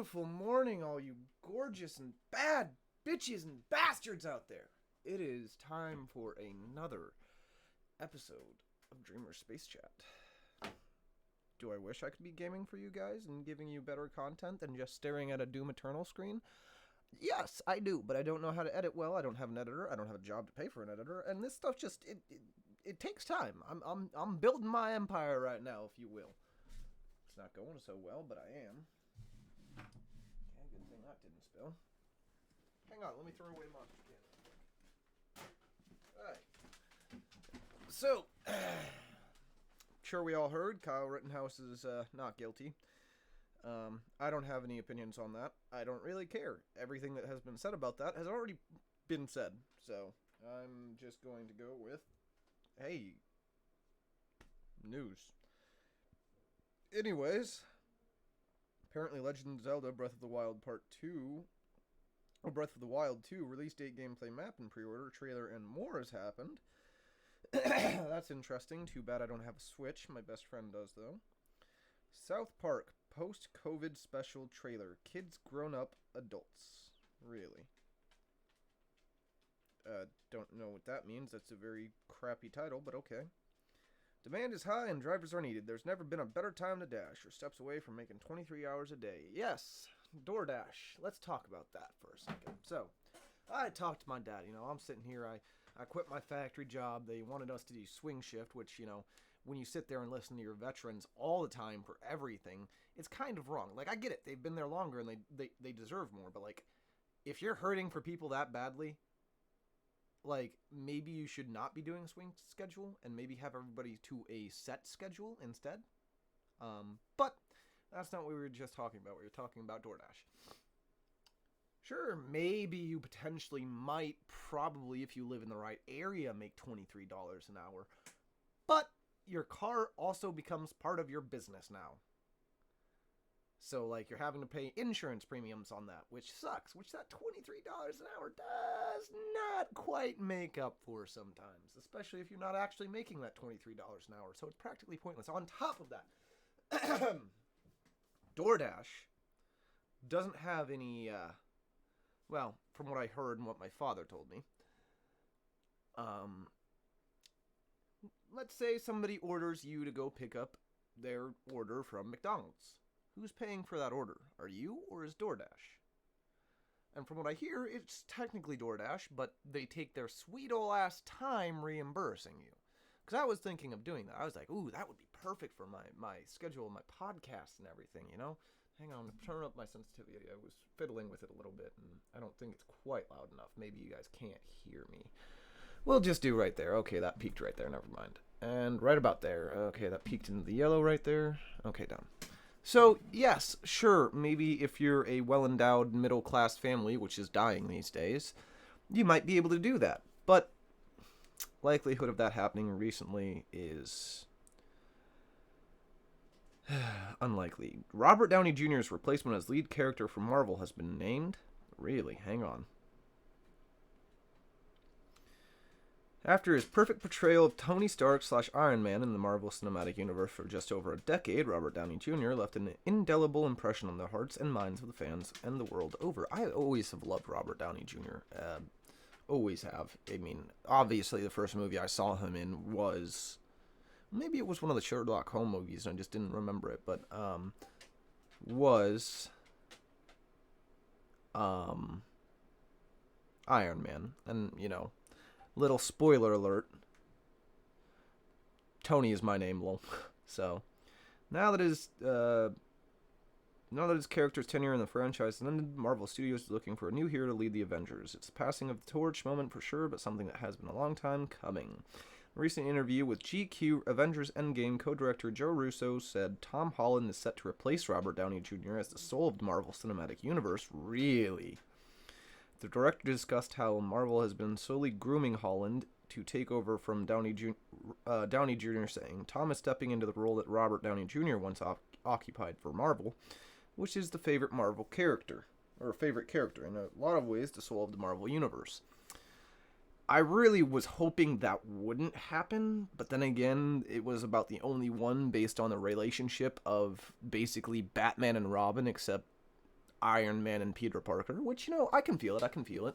beautiful morning, all you gorgeous and bad bitches and bastards out there. It is time for another episode of Dreamer Space Chat. Do I wish I could be gaming for you guys and giving you better content than just staring at a Doom Eternal screen? Yes, I do, but I don't know how to edit well. I don't have an editor. I don't have a job to pay for an editor, and this stuff just it takes time. I'm building my empire right now, if you will. It's not going so well, but I am. Yeah, good thing that didn't spill. Hang on, let me throw away Monster Can. Alright. So, sure we all heard Kyle Rittenhouse is not guilty. I don't have any opinions on that. I don't really care. Everything that has been said about that has already been said. So, I'm just going to go with, hey, news. Anyways, apparently Legend of Zelda Breath of the Wild Part 2, or Breath of the Wild 2, release date, gameplay, map, and pre-order, trailer, and more has happened. That's interesting. Too bad I don't have a Switch. My best friend does, though. South Park, post-COVID special trailer. Kids grown up, adults. Really? Don't know what that means. That's a very crappy title, but okay. Demand is high and drivers are needed. There's never been a better time to dash. You're steps away from making 23 hours a day. Yes, DoorDash. Let's talk about that for a second. So, I talked to my dad. I'm sitting here. I quit my factory job. They wanted us to do swing shift, which, when you sit there and listen to your veterans all the time for everything, it's kind of wrong. Like, I get it. They've been there longer and they deserve more. But, like, if you're hurting for people that badly, like, maybe you should not be doing a swing schedule and maybe have everybody to a set schedule instead. But that's not what we were just talking about. We were talking about DoorDash. Sure, maybe you potentially might, probably, if you live in the right area, make $23 an hour. But your car also becomes part of your business now. So, like, you're having to pay insurance premiums on that, which sucks, which that $23 an hour does not quite make up for sometimes, especially if you're not actually making that $23 an hour, so it's practically pointless. On top of that, DoorDash doesn't have any, well, from what I heard and what my father told me, let's say somebody orders you to go pick up their order from McDonald's. Who's paying for that order? Are you or is DoorDash? And from what I hear, it's technically DoorDash, but they take their sweet ol' ass time reimbursing you. Because I was thinking of doing that. I was like, ooh, that would be perfect for my schedule, my podcast and everything, Hang on, turn up my sensitivity. I was fiddling with it a little bit, and I don't think it's quite loud enough. Maybe you guys can't hear me. We'll just do right there. Okay, that peaked right there. Never mind. And right about there. Okay, that peaked into the yellow right there. Okay, done. So, yes, sure, maybe if you're a well-endowed middle-class family, which is dying these days, you might be able to do that. But likelihood of that happening recently is unlikely. Robert Downey Jr.'s replacement as lead character for Marvel has been named. Really? Hang on. After his perfect portrayal of Tony Stark / Iron Man in the Marvel Cinematic Universe for just over a decade, Robert Downey Jr. left an indelible impression on the hearts and minds of the fans and the world over. I always have loved Robert Downey Jr. Always have. I mean, obviously the first movie I saw him in was... maybe it was one of the Sherlock Holmes movies, and I just didn't remember it, but, was... Iron Man. And, little spoiler alert. Tony is my name, lol. So, now that his character's tenure in the franchise ended, Marvel Studios is looking for a new hero to lead the Avengers. It's the passing of the torch moment for sure, but something that has been a long time coming. A recent interview with GQ, Avengers Endgame co-director Joe Russo said Tom Holland is set to replace Robert Downey Jr. as the soul of the Marvel Cinematic Universe. Really? The director discussed how Marvel has been slowly grooming Holland to take over from Downey Jr., saying, Tom is stepping into the role that Robert Downey Jr. once occupied for Marvel, which is the favorite Marvel character, or favorite character, in a lot of ways, the soul of the Marvel Universe. I really was hoping that wouldn't happen, but then again, it was about the only one based on the relationship of basically Batman and Robin, except Iron Man and Peter Parker, which, I can feel it.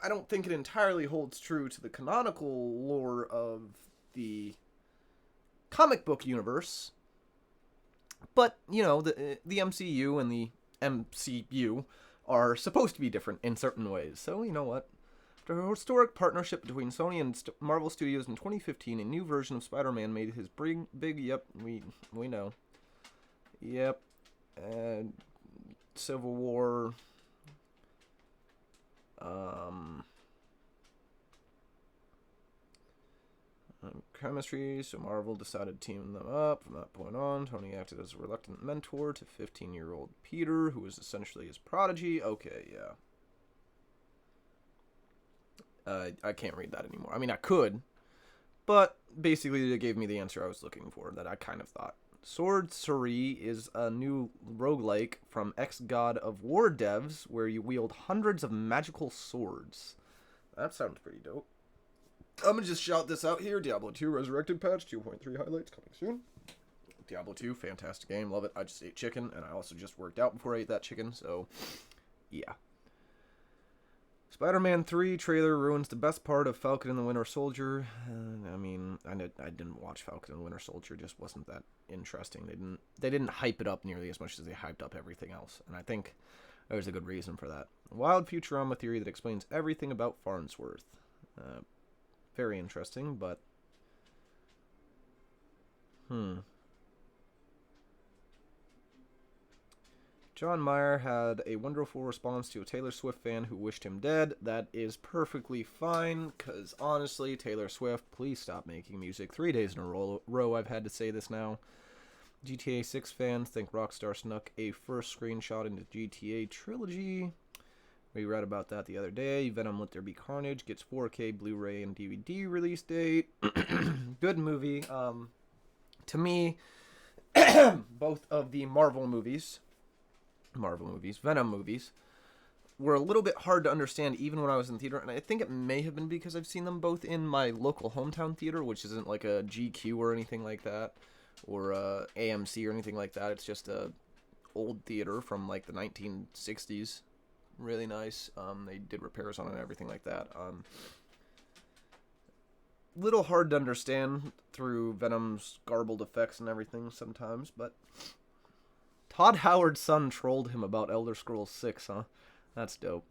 I don't think it entirely holds true to the canonical lore of the comic book universe. But, the MCU and the MCU are supposed to be different in certain ways. So, you know what? After a historic partnership between Sony and Marvel Studios in 2015, a new version of Spider-Man made his big yep, we know. Yep. Civil War. Chemistry, so Marvel decided to team them up. From that point on, Tony acted as a reluctant mentor to 15-year-old Peter, who was essentially his prodigy. Okay, yeah. I can't read that anymore. I mean, I could, but basically they gave me the answer I was looking for, that I kind of thought. Sorcery is a new roguelike from ex-God of War devs, where you wield hundreds of magical swords. That sounds pretty dope. I'm going to just shout this out here. Diablo 2 Resurrected patch, 2.3 highlights coming soon. Diablo 2, fantastic game. Love it. I just ate chicken, and I also just worked out before I ate that chicken, so yeah. Spider-Man 3 trailer ruins the best part of Falcon and the Winter Soldier. I mean, I didn't watch Falcon and the Winter Soldier. It just wasn't that interesting. They didn't hype it up nearly as much as they hyped up everything else, and I think there's a good reason for that. A wild Futurama theory that explains everything about Farnsworth. Very interesting, but John Mayer had a wonderful response to a Taylor Swift fan who wished him dead. That is perfectly fine, because honestly, Taylor Swift, please stop making music. 3 days in a row I've had to say this now. GTA 6 fans think Rockstar snuck a first screenshot into GTA Trilogy. We read about that the other day. Venom Let There Be Carnage gets 4K Blu-ray and DVD release date. Good movie. To me, both of the Venom movies, were a little bit hard to understand even when I was in theater, and I think it may have been because I've seen them both in my local hometown theater, which isn't like a GQ or anything like that, or AMC or anything like that. It's just a old theater from like the 1960s. Really nice. They did repairs on it and everything like that. Little hard to understand through Venom's garbled effects and everything sometimes, but Todd Howard's son trolled him about Elder Scrolls 6, huh? That's dope.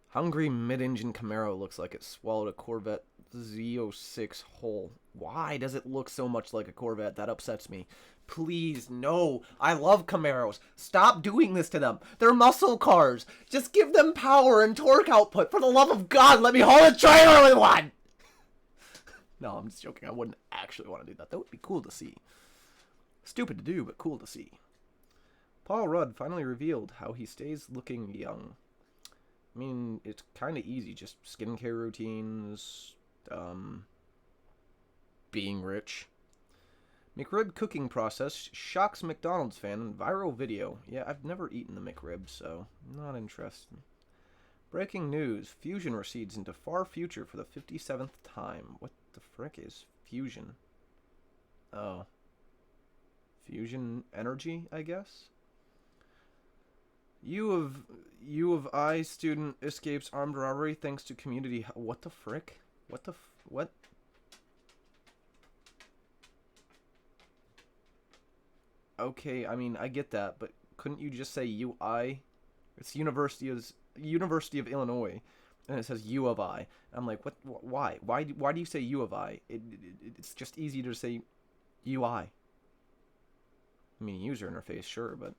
Hungry mid-engine Camaro looks like it swallowed a Corvette Z06 whole. Why does it look so much like a Corvette? That upsets me. Please, no. I love Camaros. Stop doing this to them. They're muscle cars. Just give them power and torque output. For the love of God, let me haul a trailer with one! No, I'm just joking. I wouldn't actually want to do that. That would be cool to see. Stupid to do, but cool to see. Paul Rudd finally revealed how he stays looking young. I mean, it's kind of easy. Just skincare routines, being rich. McRib cooking process shocks McDonald's fan in viral video. Yeah, I've never eaten the McRib, so not interested. Breaking news. Fusion recedes into far future for the 57th time. What the frick is fusion? Oh. Fusion energy, I guess? U of I student escapes armed robbery thanks to community. What the frick? What? Okay, I mean, I get that, but couldn't you just say UI? It's University of Illinois, and it says U of I. I'm like, what? Why? Why do you say U of I? It's just easier to say UI. I mean, user interface, sure, but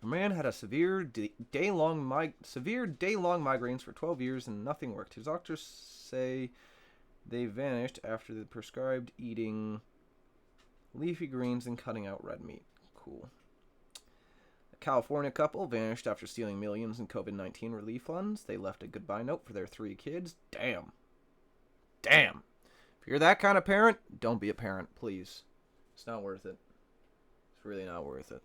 a man had a severe day-long migraines for 12 years and nothing worked. His doctors say they vanished after the prescribed eating leafy greens and cutting out red meat. Cool. A California couple vanished after stealing millions in COVID-19 relief funds. They left a goodbye note for their 3 kids. Damn. If you're that kind of parent, don't be a parent, please. It's not worth it. It's really not worth it.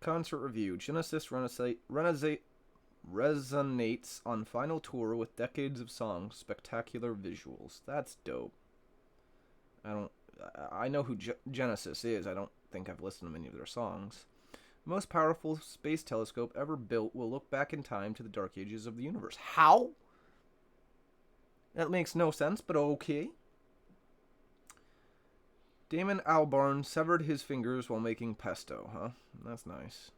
Concert review. Genesis resonates on final tour with decades of songs, spectacular visuals. That's dope. I know who Genesis is. I don't think I've listened to many of their songs. The most powerful space telescope ever built will look back in time to the dark ages of the universe. How? That makes no sense, but okay. Damon Albarn severed his fingers while making pesto, huh? That's nice.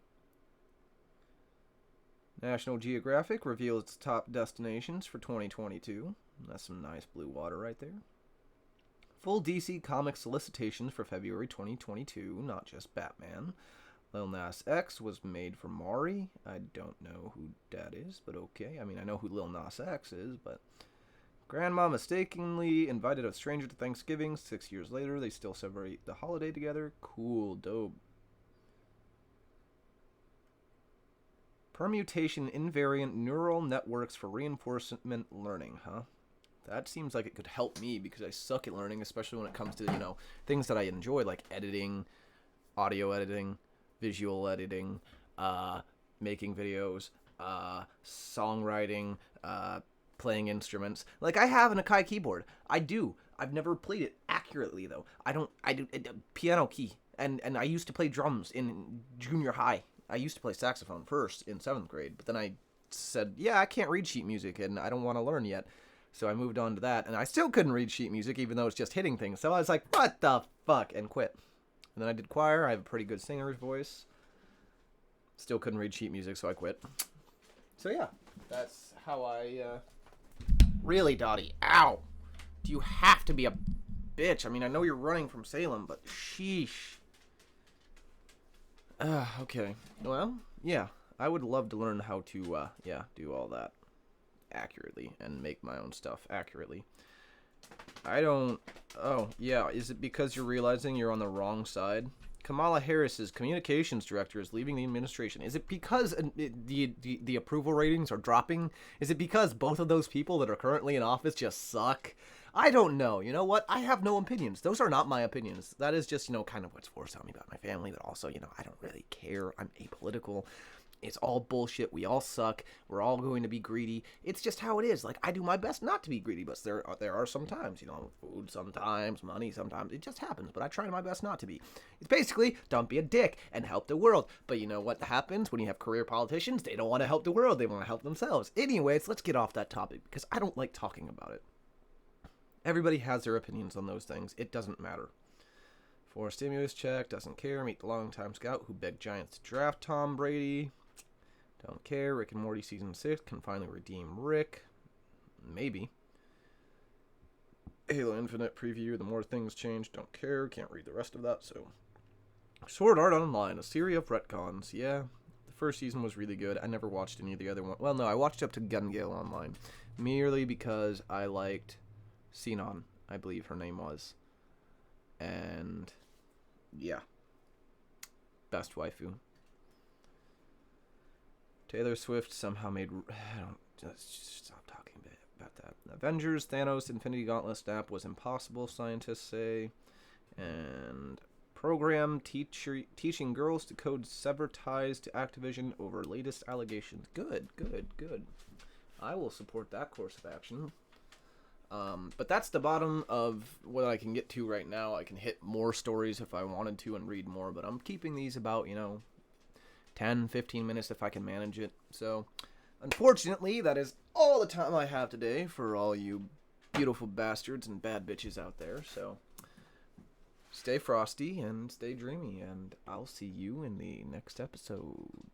National Geographic reveals its top destinations for 2022. That's some nice blue water right there. Full DC Comics solicitations for February 2022, not just Batman. Lil Nas X was made for Maury. I don't know who that is, but okay. I mean, I know who Lil Nas X is, but... Grandma mistakenly invited a stranger to Thanksgiving. 6 years later, they still celebrate the holiday together. Cool, dope. Permutation invariant neural networks for reinforcement learning, huh? That seems like it could help me because I suck at learning, especially when it comes to, things that I enjoy, like editing, audio editing, visual editing, making videos, songwriting, playing instruments. Like, I have an Akai keyboard. I do. I've never played it accurately, though. I do piano key. And I used to play drums in junior high. I used to play saxophone first in 7th grade, but then I said, yeah, I can't read sheet music, and I don't want to learn yet. So I moved on to that, and I still couldn't read sheet music, even though it's just hitting things. So I was like, what the fuck, and quit. And then I did choir. I have a pretty good singer's voice. Still couldn't read sheet music, so I quit. So yeah, that's how I... Really, Dottie? Ow! Do you have to be a bitch? I mean, I know you're running from Salem, but sheesh. Okay. Well, yeah. I would love to learn how to, do all that accurately and make my own stuff accurately. I don't... Oh, yeah. Is it because you're realizing you're on the wrong side? Kamala Harris's communications director is leaving the administration. Is it because the approval ratings are dropping? Is it because both of those people that are currently in office just suck? I don't know. You know what? I have no opinions. Those are not my opinions. That is just, kind of what's forced on me about my family, but also, I don't really care. I'm apolitical. It's all bullshit. We all suck. We're all going to be greedy. It's just how it is. Like, I do my best not to be greedy, but there are some times, food sometimes, money sometimes. It just happens, but I try my best not to be. It's basically, don't be a dick and help the world. But you know what happens when you have career politicians? They don't want to help the world. They want to help themselves. Anyways, let's get off that topic because I don't like talking about it. Everybody has their opinions on those things. It doesn't matter. For a stimulus check, doesn't care. Meet the longtime scout who begged Giants to draft Tom Brady. Don't care. Rick and Morty Season 6 can finally redeem Rick. Maybe. Halo Infinite preview. The more things change. Don't care. Can't read the rest of that, so. Sword Art Online. A series of retcons. Yeah. The first season was really good. I never watched any of the other one. Well, no. I watched up to Gun Gale Online. Merely because I liked Sinon, I believe her name was. And, yeah. Best waifu. Taylor Swift somehow made... I don't... Just stop talking about that. Avengers, Thanos, Infinity Gauntlet snap was impossible, scientists say. And program teaching girls to code sever ties to Activision over latest allegations. Good. I will support that course of action. But that's the bottom of what I can get to right now. I can hit more stories if I wanted to and read more, but I'm keeping these about, 10, 15 minutes if I can manage it. So, unfortunately, that is all the time I have today for all you beautiful bastards and bad bitches out there. So, stay frosty and stay dreamy, and I'll see you in the next episode.